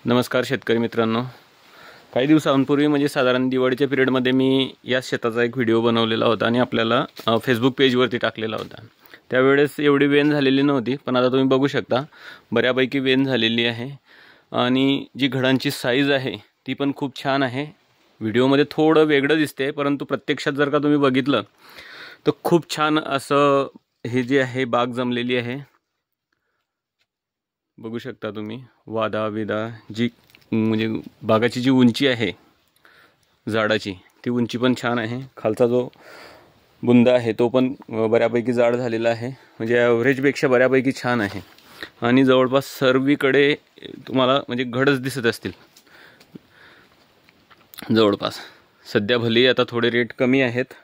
नमस्कार शेतकरी मित्रांनो, काही दिवसांपूर्वी म्हणजे साधारण दिवाळीच्या पिरियडमध्ये मी या शेताचा एक व्हिडिओ बनवलेला होता आणि आपल्याला फेसबुक पेजवरती टाकलेला होता। त्यावेळेस एवढी वेन झालेली नव्हती, पण आता तुम्ही बघू शकता बऱ्यापैकी वेन झालेली आहे आणि जी घडांची साईज आहे ती पण खूप छान आहे। व्हिडिओमध्ये थोडं वेगळं दिसते, परंतु प्रत्यक्षात जर का तुम्ही बघितलं तर खूप छान असं हे जे आहे बाग जमलेली आहे। बघू शकता तुम्ही वादा विदा जी म्हणजे बागाची जी उंची आहे झाडाची ती उंची पण छान आहे। खालचा जो बुंदा आहे तो पण बऱ्यापैकी जाड झालेला आहे, म्हणजे ॲव्हरेजपेक्षा बऱ्यापैकी छान आहे आणि जवळपास सर्वीकडे तुम्हाला म्हणजे घडच दिसत असतील जवळपास। सध्या भले आता थोडे रेट कमी आहेत,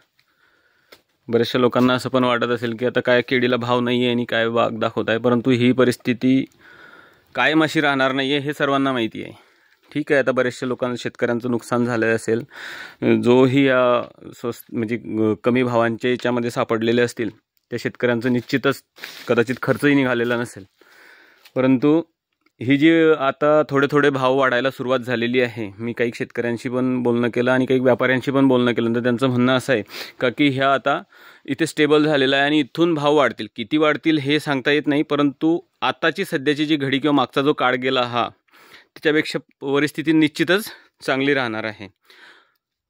बऱ्याचशा लोकांना असं पण वाटत असेल की आता काय केळीला भाव नाही आहे आणि काय बाग दाखवत आहे, परंतु ही परिस्थिती कायम अशी राहणार नाही आहे हे सर्वांना माहिती आहे। ठीक आहे, आता बऱ्याचशा लोकांना शेतकऱ्यांचं नुकसान झालं असेल, जोही या म्हणजे कमी भावांच्या याच्यामध्ये सापडलेले असतील त्या शेतकऱ्यांचं निश्चितच कदाचित खर्चही निघालेला नसेल, परंतु ही जी आता थोडे थोडे भाव वाढायला सुरुवात झालेली आहे। मी काही शेतकऱ्यांशी पण बोलणं केलं आणि काही व्यापाऱ्यांशी पण बोलणं केलं, तर त्यांचं म्हणणं असं आहे का की ह्या आता इथे स्टेबल झालेला आहे आणि इथून भाव वाढतील, किती वाढतील हे सांगता येत नाही, परंतु आताची सध्याची जी घडी किंवा मागचा जो काळ गेला हा त्याच्यापेक्षा परिस्थिती निश्चितच चांगली राहणार आहे।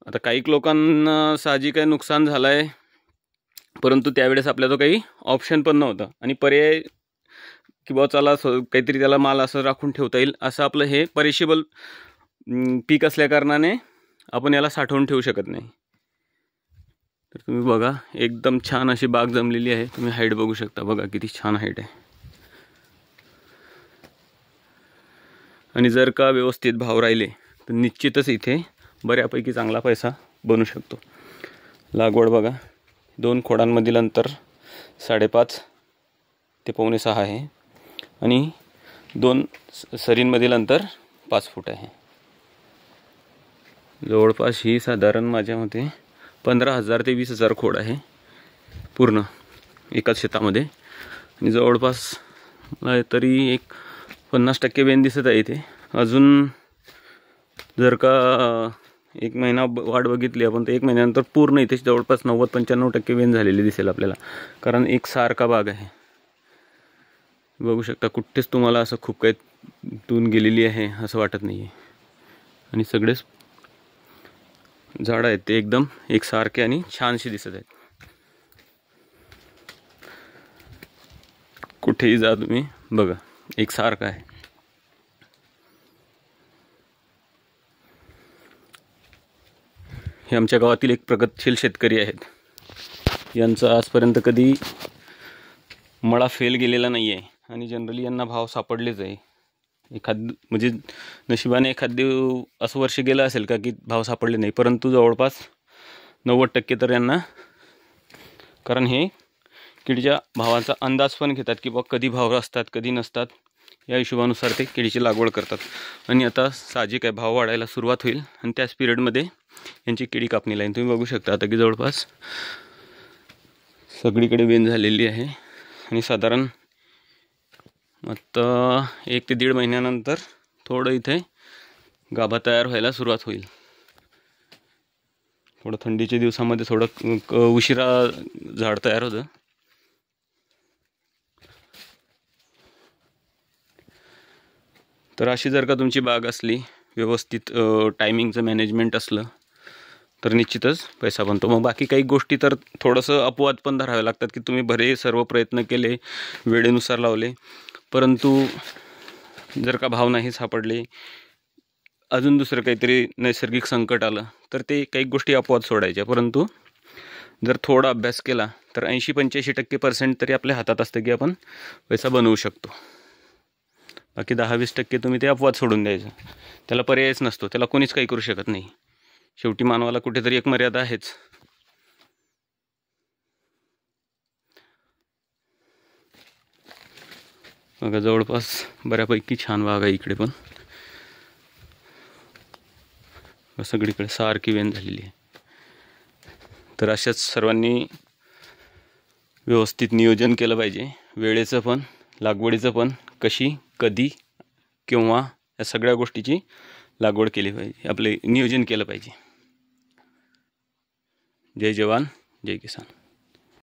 आता काही लोकांना साहजिक आहे नुकसान झालं आहे, परंतु त्यावेळेस आपल्याला काही ऑप्शन पण नव्हतं आणि पर्याय की बाबा चला काहीतरी त्याला माल असं राखून ठेवता येईल असं आपलं हे पेरिशेबल पीक असल्याकारणाने आपण याला साठवून ठेवू शकत नाही। तर तुम्ही बघा एकदम छान अशी बाग जमलेली आहे, तुम्ही हाईट बघू शकता, बघा किती छान हाईट आहे। आणि जर का व्यवस्थित भाव राहिले तर निश्चितच इथे बऱ्यापैकी चांगला पैसा बनू शकतो। लागवड बघा, 2 खोडांमधील अंतर 5.5 ते 5.6 आहे आणि 2 सरींमधील अंतर 5 फूट आहे। जवळपास ही साधारण माझ्या मते 15,000 ते 20,000 खोड आहे पूर्ण एकाच शेतामध्ये, आणि जवळपास मला तरी एक 50% वेन दिसत आहे इथे। अजून जर का एक महिना वाट बघितली आपण तर 1 महिन्यानंतर पूर्ण इथे जवळपास 90-95% वेन झालेली दिसेल आपल्याला, कारण एक सारखा बाग आहे। बघू शकता कुठेच तुम्हाला असं खूप काही तून गेलेली आहे असं वाटत नाही आहे, आणि सगळेच झाडं आहेत ते एकदम एकसारखे आणि छानशी दिसत आहेत। कुठेही जा तुम्ही बघा एकसारखं आहे। हे आमच्या गावातील एक प्रगतशील शेतकरी आहेत, यांचा आजपर्यंत कधी मळा फेल गेलेला नाही आहे आणि जनरली यांना भाव सापडलेच आहे। म्हणजे नशिबाने असं वर्ष गेलं असेल का की भाव सापडले नाही, परंतु जवळपास 90% तर यांना, कारण हे केळीच्या भावाचा अंदाज पण घेतात की बा कधी भाव असतात कधी नसतात, या हिशोबानुसार ते केळीची लागवड करतात। आणि आता साहजिक आहे भाव वाढायला सुरुवात होईल आणि त्याच पिरियडमध्ये यांची केळी कापणीला येईल। तुम्ही बघू शकता आता की जवळपास सगळीकडे वेन झालेली आहे आणि साधारण आता 1 ते 1.5 महिन्यानंतर थोडं इथे गाभा तयार व्हायला सुरुवात होईल। थोडं थंडीच्या दिवसामध्ये थोडं उशिरा झाड तयार होतं। तर अशी जर का तुमची बाग असली, व्यवस्थित टायमिंगचं मॅनेजमेंट असलं तर निश्चितच पैसा बनतो। मग बाकी काही गोष्टी तर थोडंसं अपवाद पण धरावे लागतात की तुम्ही बरे सर्व प्रयत्न केले, वेळेनुसार लावले, परंतु जर का भाव नाही सापडले, अजून दुसरं काहीतरी नैसर्गिक संकट आलं तर ते काही गोष्टी अपवाद सोडायच्या। परंतु जर थोडा अभ्यास केला तर 80-85% तरी आपल्या हातात असतं की आपण पैसा बनवू शकतो। बाकी 10-20% तुम्ही ते अपवाद सोडून द्यायचं, त्याला पर्यायच नसतो, त्याला कोणीच काही करू शकत नाही। शेवटी मानवाला कुठेतरी एक मर्यादा आहेच। बघा जवळपास बऱ्यापैकी छान बाग आहे इकडे पण, सगळीकडे सारखी वेन झालेली आहे। तर अशाच सर्वांनी व्यवस्थित नियोजन केलं पाहिजे, वेळेचं पण लागवडीचं पण, कशी कधी केव्हा या सगळ्या गोष्टीची लागवड केली पाहिजे, आपले नियोजन केलं पाहिजे. जय जवान जय किसान.